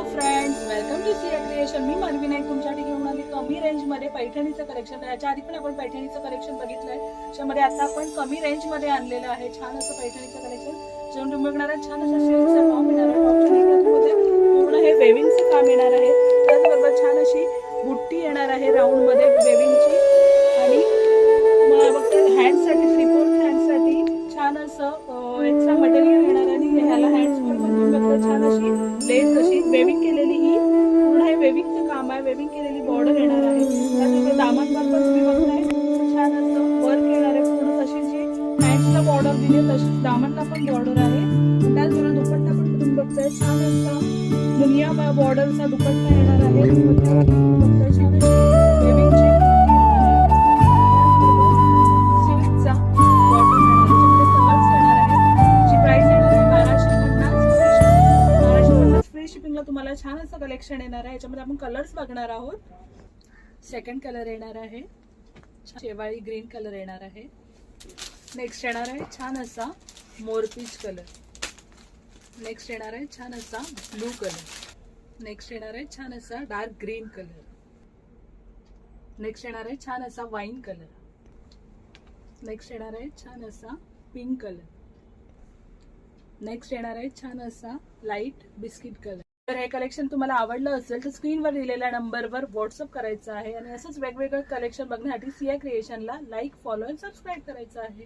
Friends, welcome to Siya creation. मी मानवी नाईक तुमच्यासाठी घेऊन आली कमी रेंज मध्ये पैठणीचं कलेक्शन. याच्या आधी पण आपण पैठणीचं कलेक्शन बघितलंय. त्याच्यामध्ये आता आपण कमी रेंज मध्ये आणलेलं आहे छान असं पैठणीचं कलेक्शन. जेव्हा तुम्ही बघणार आहे छान असं सिल्कचं काम येणार आहे. पूर्ण हे वेविंगचं काम येणार आहे. त्याचबरोबर छान अशी बुट्टी येणार आहे राऊंड मध्ये वेविंगची. आणि हँडसाठी 3/4 हँडसाठी छान असं एक्स्ट्रा मटेरियल येणार आहे. आणि ह्याला हँड्स पण छान अशी लेस अशी वेविंग केलेली ही पूर्ण हे वेविंगचं काम आहे. वेविंग केलेली बॉर्डर येणार आहे. त्याचबरोबर दामनवर पण तुम्ही बघताय छान असं वर्क येणार आहे. पूर्ण तशी जी हँड्सला बॉर्डर दिली तशीच दामनला पण बॉर्डर आहे. त्याचबरोबर दुपट्टा पण तुम्ही बघताय छान असा मुनिया बॉर्डरचा दुपट्टा येणार आहे. बघताय छान अशी वेविंगची सिल्कचा बॉटम येणार आहे. कलर्स येणार आहे. जी प्राइस येणार आहे 1250 फ्री शिपिंगला तुम्हाला छान असं कलेक्शन येणार आहे. याच्यामध्ये आपण कलर्स बघणार आहोत. सेकंड कलर येणार आहे शेवाळी ग्रीन कलर येणार आहे. नेक्स्ट येणार आहे छान असा मोरपीच कलर. नेक्स्ट येणार आहे छान असा ब्लू कलर. नेक्स्ट येणार आहे छान असा डार्क ग्रीन कलर. नेक्स्ट येणार आहे छान असा वाईन कलर. नेक्स्ट येणार आहे छान असा पिंक कलर. नेक्स्ट येणार आहे छान असा लाईट बिस्किट कलर. तर हे कलेक्शन तुम्हाला आवडलं असेल तर स्क्रीनवर दिलेल्या नंबरवर व्हॉट्सअप करायचं आहे. आणि असंच वेगवेगळं कलेक्शन बघण्यासाठी सिया क्रिएशनला लाईक, फॉलो आणि सबस्क्राईब करायचं आहे.